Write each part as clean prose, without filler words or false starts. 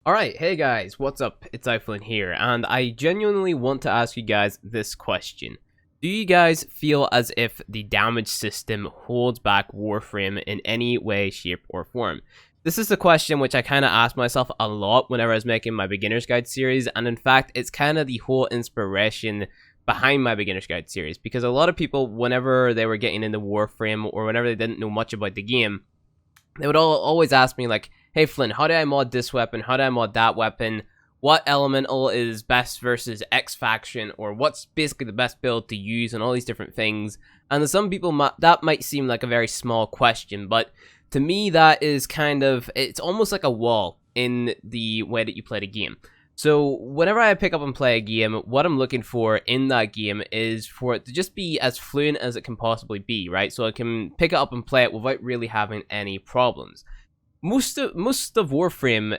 Alright, hey guys, what's up? It's iFlynn here, and I genuinely want to ask you guys this question. Do you guys feel as if the damage system holds back Warframe in any way, shape, or form? This is the question which I kind of asked myself a lot whenever I was making my beginner's guide series, and in fact, it's kind of the whole inspiration behind my beginner's guide series, because a lot of people, whenever they were getting into Warframe, or whenever they didn't know much about the game, they would always ask me like, hey Flynn, how do I mod this weapon? How do I mod that weapon? What elemental is best versus X faction? Or what's basically the best build to use and all these different things. And to some people that might seem like a very small question, but to me that is it's almost like a wall in the way that you play the game. So whenever I pick up and play a game, what I'm looking for in that game is for it to just be as fluent as it can possibly be, right? So I can pick it up and play it without really having any problems. Most of Warframe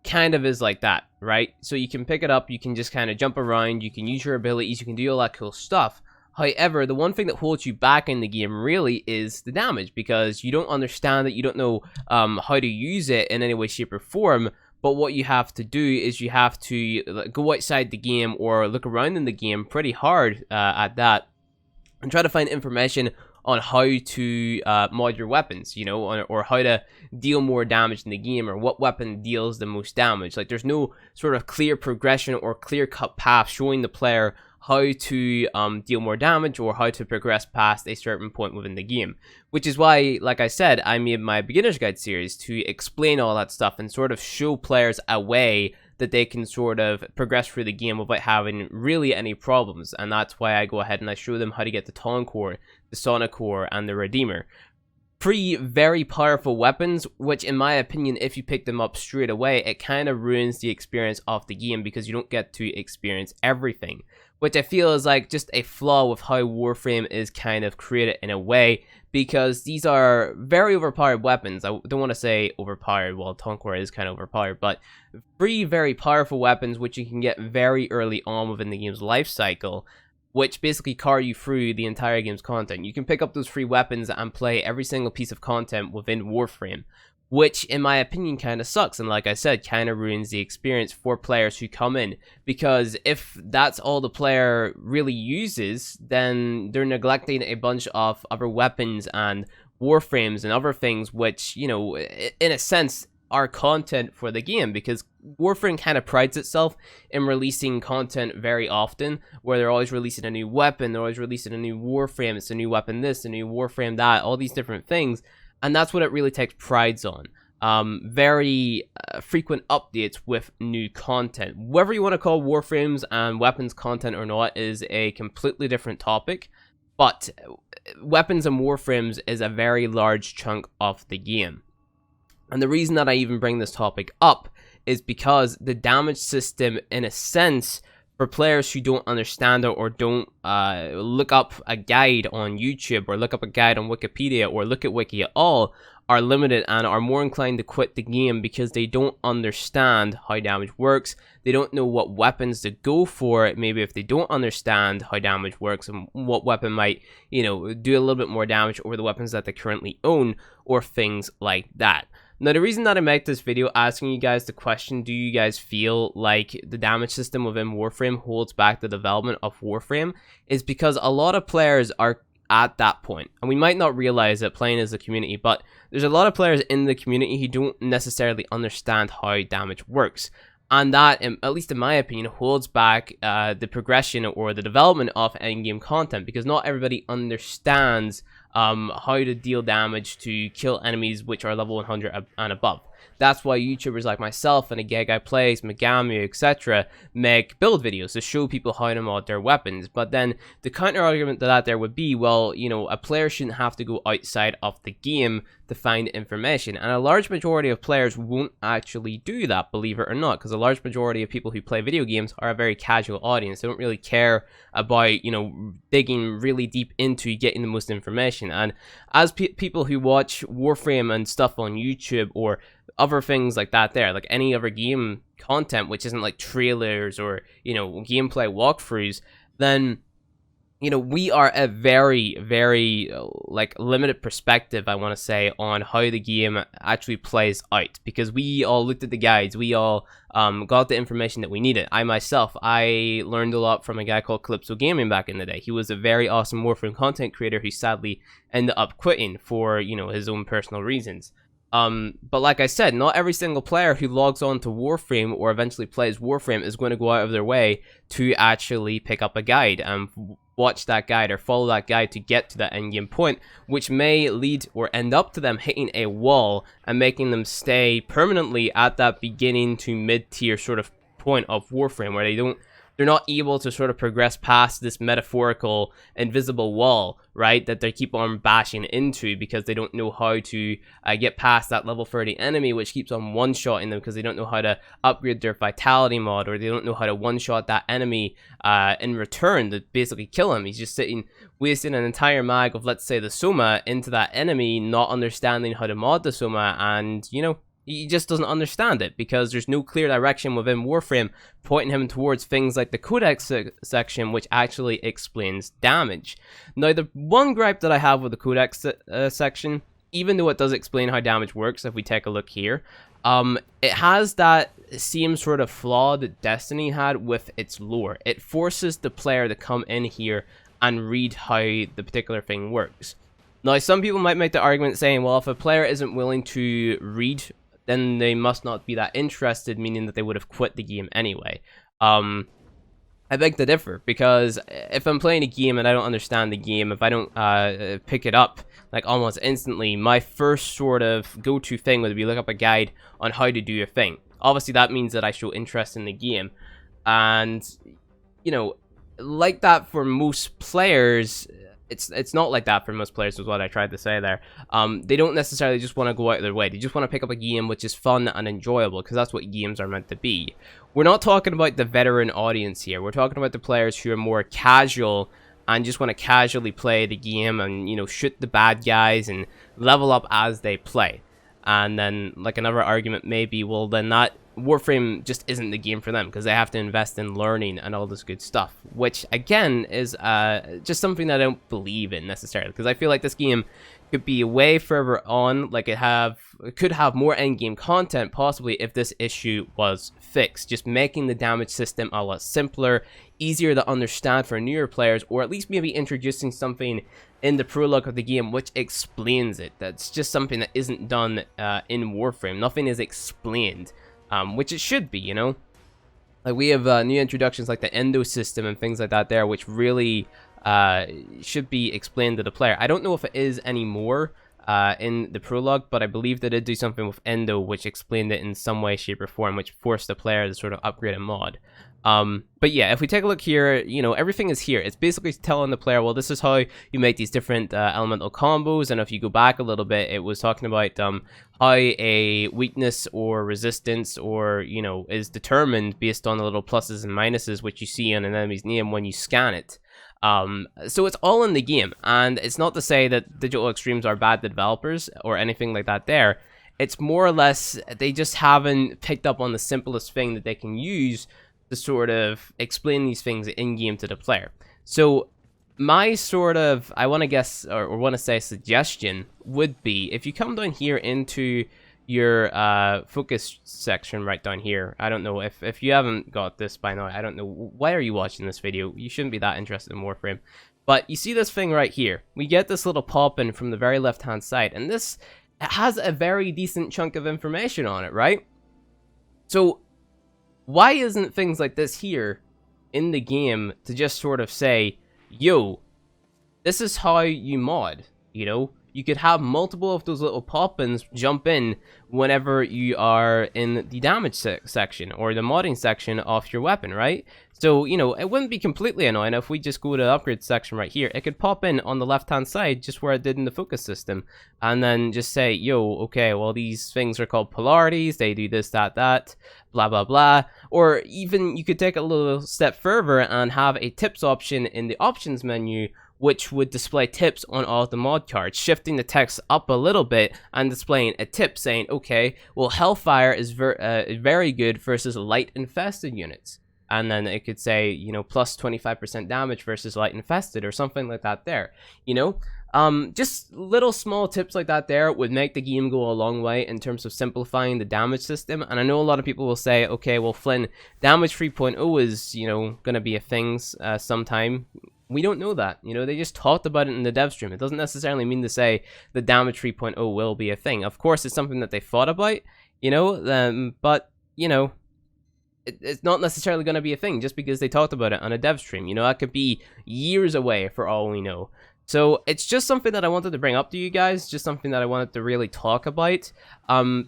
kind of is like that, right? So you can pick it up, you can just kind of jump around, you can use your abilities, you can do all that cool stuff. However, the one thing that holds you back in the game really is the damage, because you don't understand it, you don't know how to use it in any way, shape, or form. But what you have to do is you have to go outside the game or look around in the game pretty hard at that and try to find information on how to mod your weapons, you know, or how to deal more damage in the game, or what weapon deals the most damage. Like, there's no sort of clear progression or clear-cut path showing the player how to deal more damage or how to progress past a certain point within the game. Which is why, like I said, I made my beginner's guide series to explain all that stuff and sort of show players a way that they can sort of progress through the game without having really any problems. And that's why I go ahead and I show them how to get the Talon Core, the Sonic Core, and the Redeemer. Three very powerful weapons, which in my opinion, if you pick them up straight away, it kind of ruins the experience of the game because you don't get to experience everything. Which I feel is like just a flaw with how Warframe is kind of created in a way, because these are very overpowered weapons. I don't want to say overpowered, well, Talon Core is kind of overpowered, but three very powerful weapons which you can get very early on within the game's life cycle, which basically carry you through the entire game's content. You can pick up those free weapons and play every single piece of content within Warframe, which in my opinion kind of sucks, and like I said, kind of ruins the experience for players who come in, because if that's all the player really uses, then they're neglecting a bunch of other weapons and Warframes and other things which, you know, in a sense are content for the game, because Warframe kind of prides itself in releasing content very often, where they're always releasing a new weapon, they're always releasing a new Warframe, it's a new weapon this, a new Warframe that, all these different things, and that's what it really takes prides on. Very frequent updates with new content. Whether you want to call Warframes and weapons content or not is a completely different topic, but weapons and Warframes is a very large chunk of the game. And the reason that I even bring this topic up is because the damage system, in a sense, for players who don't understand it or don't look up a guide on YouTube or look up a guide on Wikipedia or look at Wiki at all, are limited and are more inclined to quit the game because they don't understand how damage works. They don't know what weapons to go for, maybe if they don't understand how damage works and what weapon might, you know, do a little bit more damage over the weapons that they currently own or things like that. Now, the reason that I make this video asking you guys the question, do you guys feel like the damage system within Warframe holds back the development of Warframe, is because a lot of players are at that point. And we might not realize it playing as a community, but there's a lot of players in the community who don't necessarily understand how damage works. And that, at least in my opinion, holds back the progression or the development of endgame content, because not everybody understands how to deal damage to kill enemies which are level 100 and above. That's why YouTubers like myself and A Gay Guy Plays, Megami, etc. make build videos to show people how to mod their weapons. But then the counter argument to that there would be, well, you know, a player shouldn't have to go outside of the game to find information. And a large majority of players won't actually do that, believe it or not, because a large majority of people who play video games are a very casual audience. They don't really care about, you know, digging really deep into getting the most information. And as people who watch Warframe and stuff on YouTube or other things like that there, like any other game content which isn't like trailers or, you know, gameplay walkthroughs, then we are a very, very like limited perspective, I want to say, on how the game actually plays out, because we all looked at the guides, we all got the information that we needed. I learned a lot from a guy called Calypso Gaming back in the day. He was a very awesome Warframe content creator who sadly ended up quitting for his own personal reasons. But like I said, not every single player who logs on to Warframe or eventually plays Warframe is going to go out of their way to actually pick up a guide and watch that guide or follow that guide to get to that endgame point, which may lead or end up to them hitting a wall and making them stay permanently at that beginning to mid-tier sort of point of Warframe, where they're not able to sort of progress past this metaphorical invisible wall, right, that they keep on bashing into because they don't know how to get past that level 30 enemy, which keeps on one-shotting them because they don't know how to upgrade their vitality mod, or they don't know how to one-shot that enemy in return to basically kill him. He's just sitting, wasting an entire mag of, let's say, the Soma into that enemy, not understanding how to mod the Soma, and, he just doesn't understand it because there's no clear direction within Warframe pointing him towards things like the Codex section, which actually explains damage. Now, the one gripe that I have with the Codex section, even though it does explain how damage works, if we take a look here, it has that same sort of flaw that Destiny had with its lore. It forces the player to come in here and read how the particular thing works. Now, some people might make the argument saying, well, if a player isn't willing to read, then they must not be that interested, meaning that they would have quit the game anyway. I beg to differ, because if I'm playing a game and I don't understand the game, if I don't pick it up like almost instantly, my first sort of go-to thing would be look up a guide on how to do a thing. Obviously, that means that I show interest in the game, and like that for most players. It's not like that for most players, is what I tried to say there. They don't necessarily just want to go out of their way. They just want to pick up a game which is fun and enjoyable, because that's what games are meant to be. We're not talking about the veteran audience here. We're talking about the players who are more casual and just want to casually play the game and, shoot the bad guys and level up as they play. And then, like, another argument may be, well, then that Warframe just isn't the game for them, because they have to invest in learning and all this good stuff, which again is just something that I don't believe in necessarily, because I feel like this game could be way further on. Like, it could have more endgame content possibly if this issue was fixed, just making the damage system a lot simpler, easier to understand for newer players, or at least maybe introducing something in the prologue of the game which explains it. That's just something that isn't done in Warframe. Nothing is explained. Which it should be, Like, we have new introductions like the Endo system and things like that there, which really should be explained to the player. I don't know if it is anymore in the prologue, but I believe they did do something with Endo which explained it in some way, shape, or form, which forced the player to sort of upgrade a mod. But yeah, if we take a look here, everything is here. It's basically telling the player, well, this is how you make these different elemental combos. And if you go back a little bit, it was talking about how a weakness or resistance or, is determined based on the little pluses and minuses which you see on an enemy's name when you scan it. So it's all in the game, and it's not to say that Digital Extremes are bad developers or anything like that there. It's more or less they just haven't picked up on the simplest thing that they can use to sort of explain these things in-game to the player. So my sort of, I want to guess, or want to say suggestion would be, if you come down here into your focus section right down here, I don't know, if you haven't got this by now, I don't know, why are you watching this video? You shouldn't be that interested in Warframe. But you see this thing right here. We get this little pop-in from the very left-hand side, and this has a very decent chunk of information on it, right? So why isn't things like this here in the game to just sort of say, yo, this is how you mod, You could have multiple of those little pop-ins jump in whenever you are in the damage section or the modding section of your weapon, right? So, it wouldn't be completely annoying if we just go to the upgrade section right here. It could pop in on the left-hand side, just where it did in the focus system, and then just say, yo, okay, well, these things are called polarities, they do this, that, blah, blah, blah. Or even you could take a little step further and have a tips option in the options menu, which would display tips on all of the mod cards, shifting the text up a little bit and displaying a tip saying, okay, well, Hellfire is very good versus light infested units. and then it could say, you know, plus 25% damage versus light infested or something like that there, you know. Just little small tips like that there would make the game go a long way in terms of simplifying the damage system. And I know a lot of people will say, okay, well, Flynn, damage 3.0 is, you know, gonna be a thing sometime. We don't know that, you know, they just talked about it in the dev stream. It doesn't necessarily mean to say the damage 3.0 will be a thing. Of course, it's something that they thought about, you know, but, you know, it's not necessarily going to be a thing just because they talked about it on a dev stream. You know, that could be years away for all we know. So it's just something that I wanted to bring up to you guys, just something that I wanted to really talk about,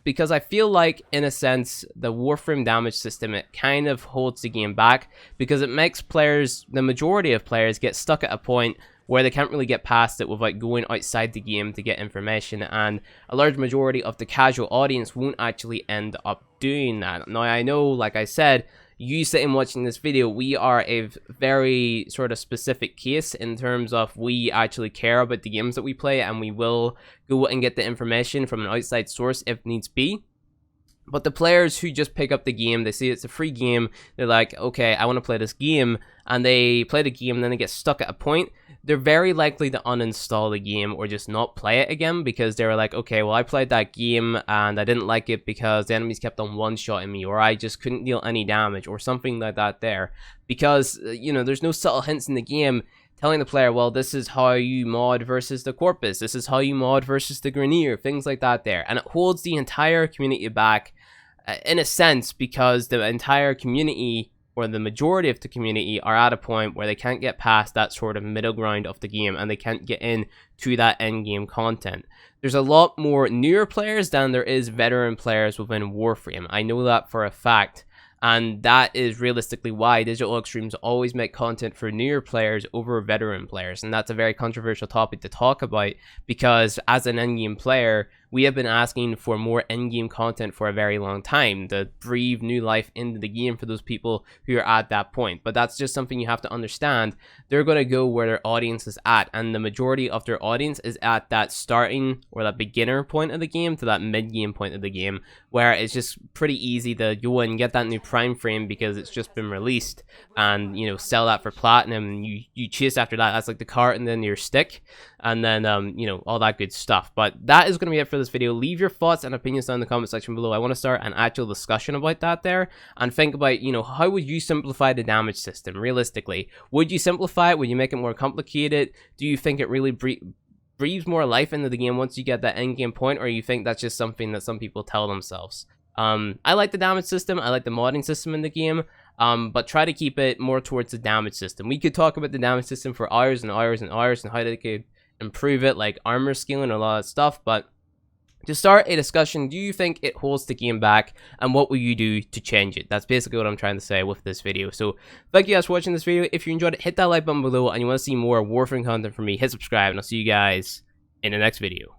because I feel like, in a sense, the Warframe damage system, it kind of holds the game back, because it makes players, the majority of players, get stuck at a point where they can't really get past it without going outside the game to get information, and a large majority of the casual audience won't actually end up doing that. Now, I know, like I said, you sitting watching this video, we are a very sort of specific case in terms of we actually care about the games that we play, and we will go and get the information from an outside source if needs be. But the players who just pick up the game, they see it's a free game, they're like, okay, I want to play this game, and they play the game, and then they get stuck at a point, they're very likely to uninstall the game or just not play it again, because they were like, okay, well, I played that game, and I didn't like it because the enemies kept on one-shotting me, or I just couldn't deal any damage, or something like that there. Because, you know, there's no subtle hints in the game telling the player, well, this is how you mod versus the Corpus, this is how you mod versus the Grenier, things like that there. And it holds the entire community back, in a sense, because the entire community, or the majority of the community, are at a point where they can't get past that sort of middle ground of the game, and they can't get in to that end game content. There's a lot more newer players than there is veteran players within Warframe. I know that for a fact. And that is realistically why Digital Extremes always make content for newer players over veteran players. And that's a very controversial topic to talk about, because as an endgame player, we have been asking for more endgame content for a very long time, to breathe new life into the game for those people who are at that point. But that's just something you have to understand. They're going to go where their audience is at, and the majority of their audience is at that starting or that beginner point of the game to that mid-game point of the game, where it's just pretty easy to go and get that new prime frame because it's just been released, and, you know, sell that for platinum, and you chase after that. That's like the cart and then your stick, and then you know, all that good stuff. But that is going to be it for this video. Leave your thoughts and opinions down in the comment section below. I want to start an actual discussion about that there, and think about, you know, how would you simplify the damage system realistically? Would you simplify it? Would you make it more complicated? Do you think it really breathes more life into the game once you get that end game point, or you think that's just something that some people tell themselves? I like the damage system, I like the modding system in the game, but try to keep it more towards the damage system. We could talk about the damage system for hours and hours and hours, and how they could improve it, like armor scaling and a lot of stuff. But to start a discussion, do you think it holds the game back, and what will you do to change it? That's basically what I'm trying to say with this video. So thank you guys for watching this video. If you enjoyed it, hit that like button below, and you want to see more Warframe content from me, hit subscribe, and I'll see you guys in the next video.